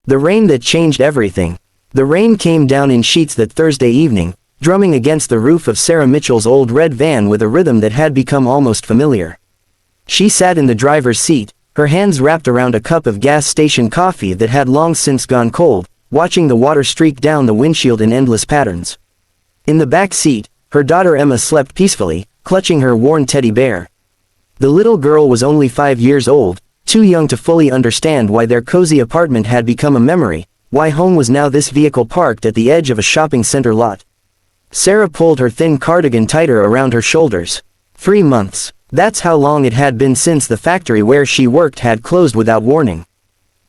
The rain that changed everything. The rain came down in sheets that Thursday evening, drumming against the roof of Sarah Mitchell's old red van with a rhythm that had become almost familiar. She sat in the driver's seat, her hands wrapped around a cup of gas station coffee that had long since gone cold, watching the water streak down the windshield in endless patterns. In the back seat, her daughter Emma slept peacefully, clutching her worn teddy bear. The little girl was only 5 years old, too young to fully understand why their cozy apartment had become a memory, why home was now this vehicle parked at the edge of a shopping center lot. Sarah pulled her thin cardigan tighter around her shoulders. 3 months. That's how long it had been since the factory where she worked had closed without warning.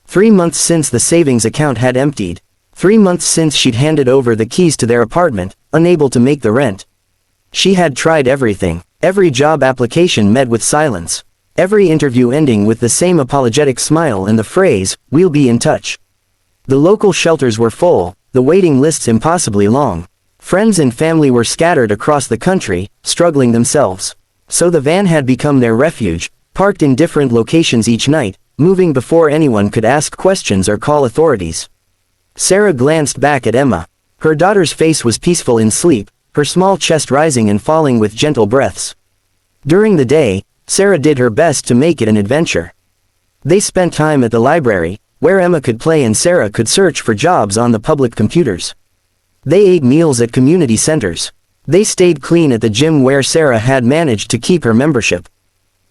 3 months since the savings account had emptied. 3 months since she'd handed over the keys to their apartment, unable to make the rent. She had tried everything. Every job application met with silence. Every interview ending with the same apologetic smile and the phrase, "We'll be in touch." The local shelters were full, the waiting lists impossibly long. Friends and family were scattered across the country, struggling themselves. So the van had become their refuge, parked in different locations each night, moving before anyone could ask questions or call authorities. Sarah glanced back at Emma. Her daughter's face was peaceful in sleep, her small chest rising and falling with gentle breaths. During the day, Sarah did her best to make it an adventure. They spent time at the library, where Emma could play and Sarah could search for jobs on the public computers. They ate meals at community centers. They stayed clean at the gym where Sarah had managed to keep her membership.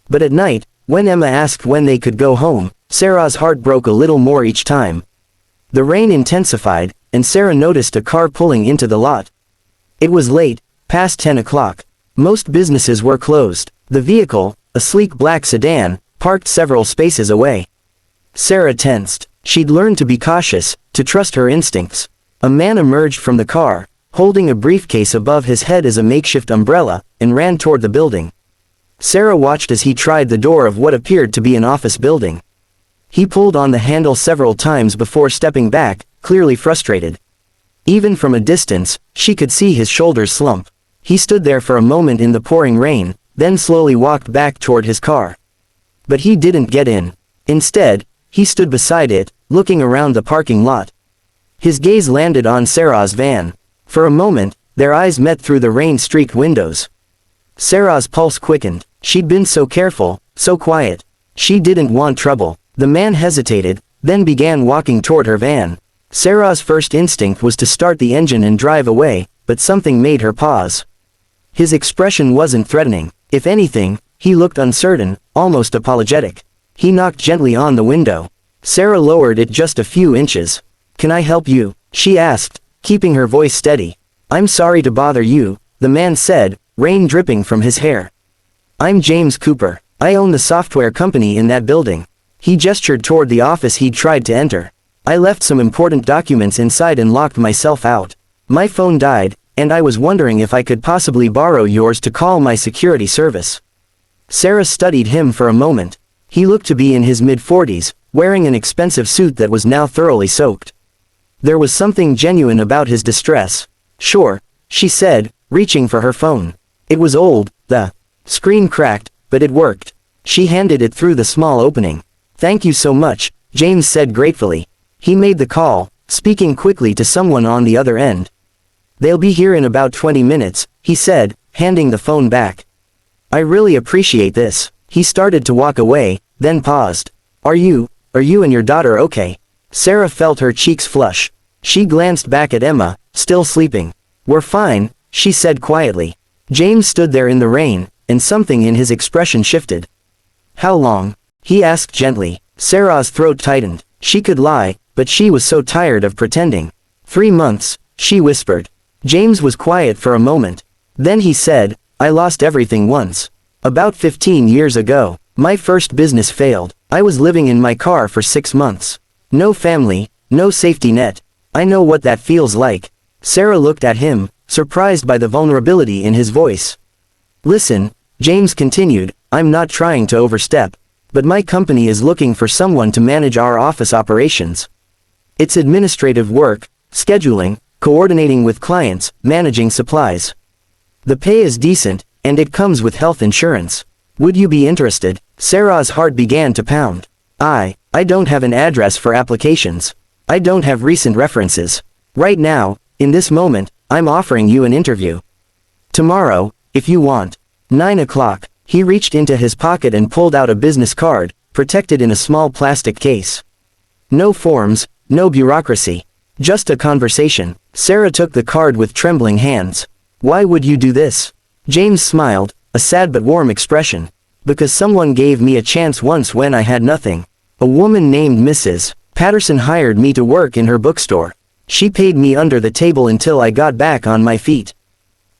But at night, when Emma asked when they could go home, Sarah's heart broke a little more each time. The rain intensified, and Sarah noticed a car pulling into the lot. It was late, past 10 o'clock. Most businesses were closed. The vehicle, a sleek black sedan, parked several spaces away. Sarah tensed. She'd learned to be cautious, to trust her instincts. A man emerged from the car, holding a briefcase above his head as a makeshift umbrella, and ran toward the building. Sarah watched as he tried the door of what appeared to be an office building. He pulled on the handle several times before stepping back, clearly frustrated. Even from a distance, she could see his shoulders slump. He stood there for a moment in the pouring rain, then slowly walked back toward his car. But he didn't get in. Instead, he stood beside it, looking around the parking lot. His gaze landed on Sarah's van. For a moment, their eyes met through the rain-streaked windows. Sarah's pulse quickened. She'd been so careful, so quiet. She didn't want trouble. The man hesitated, then began walking toward her van. Sarah's first instinct was to start the engine and drive away, but something made her pause. His expression wasn't threatening. If anything, he looked uncertain, almost apologetic. He knocked gently on the window. Sarah lowered it just a few inches. "Can I help you?" she asked, keeping her voice steady. "I'm sorry to bother you," the man said, rain dripping from his hair. "I'm James Cooper. I own the software company in that building." He gestured toward the office he'd tried to enter. "I left some important documents inside and locked myself out. My phone died, and I was wondering if I could possibly borrow yours to call my security service." Sarah studied him for a moment. He looked to be in his mid-40s, wearing an expensive suit that was now thoroughly soaked. There was something genuine about his distress. "Sure," she said, reaching for her phone. It was old, the screen cracked, but it worked. She handed it through the small opening. "Thank you so much," James said gratefully. He made the call, speaking quickly to someone on the other end. "They'll be here in about 20 minutes, he said, handing the phone back. "I really appreciate this." He started to walk away, then paused. Are you and your daughter okay?" Sarah felt her cheeks flush. She glanced back at Emma, still sleeping. "We're fine," she said quietly. James stood there in the rain, and something in his expression shifted. "How long?" he asked gently. Sarah's throat tightened. She could lie, but she was so tired of pretending. 3 months, she whispered. James was quiet for a moment. Then he said, "I lost everything once. About 15 years ago. My first business failed. I was living in my car for 6 months. No family, no safety net. I know what that feels like." Sarah looked at him, surprised by the vulnerability in his voice. "Listen," James continued, "I'm not trying to overstep. But my company is looking for someone to manage our office operations. It's administrative work, scheduling, coordinating with clients, managing supplies. The pay is decent, and it comes with health insurance. Would you be interested?" Sarah's heart began to pound. I don't have an address for applications. I don't have recent references. Right now, in this moment, I'm offering you an interview. Tomorrow, if you want. 9 o'clock. He reached into his pocket and pulled out a business card, protected in a small plastic case. No forms, no bureaucracy. Just a conversation. Sarah took the card with trembling hands. Why would you do this? James smiled, a sad but warm expression. Because someone gave me a chance once when I had nothing. A woman named Mrs. Patterson hired me to work in her bookstore. She paid me under the table until I got back on my feet.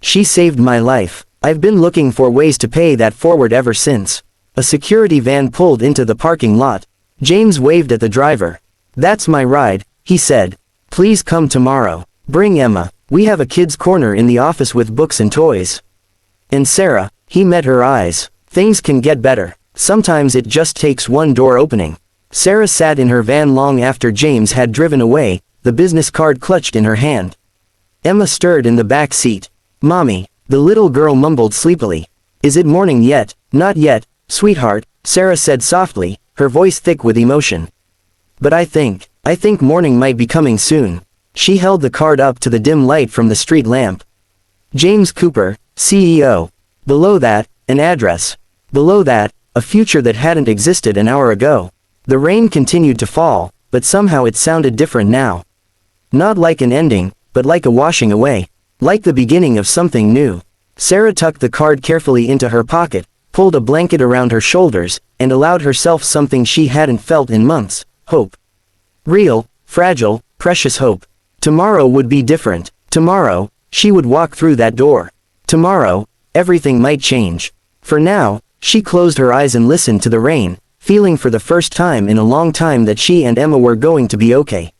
She saved my life. I've been looking for ways to pay that forward ever since. A security van pulled into the parking lot. James waved at the driver. That's my ride, he said. Please come tomorrow. Bring Emma. We have a kid's corner in the office with books and toys. And Sarah, he met her eyes. Things can get better. Sometimes it just takes one door opening. Sarah sat in her van long after James had driven away, the business card clutched in her hand. Emma stirred in the back seat. Mommy, the little girl mumbled sleepily. Is it morning yet? Not yet, sweetheart, Sarah said softly, her voice thick with emotion. But I think morning might be coming soon. She held the card up to the dim light from the street lamp. James Cooper, CEO. Below that, an address. Below that, a future that hadn't existed an hour ago. The rain continued to fall, but somehow it sounded different now. Not like an ending, but like a washing away. Like the beginning of something new. Sarah tucked the card carefully into her pocket, pulled a blanket around her shoulders, and allowed herself something she hadn't felt in months, hope. Real, fragile, precious hope. Tomorrow would be different. Tomorrow, she would walk through that door. Tomorrow, everything might change. For now, she closed her eyes and listened to the rain, feeling for the first time in a long time that she and Emma were going to be okay.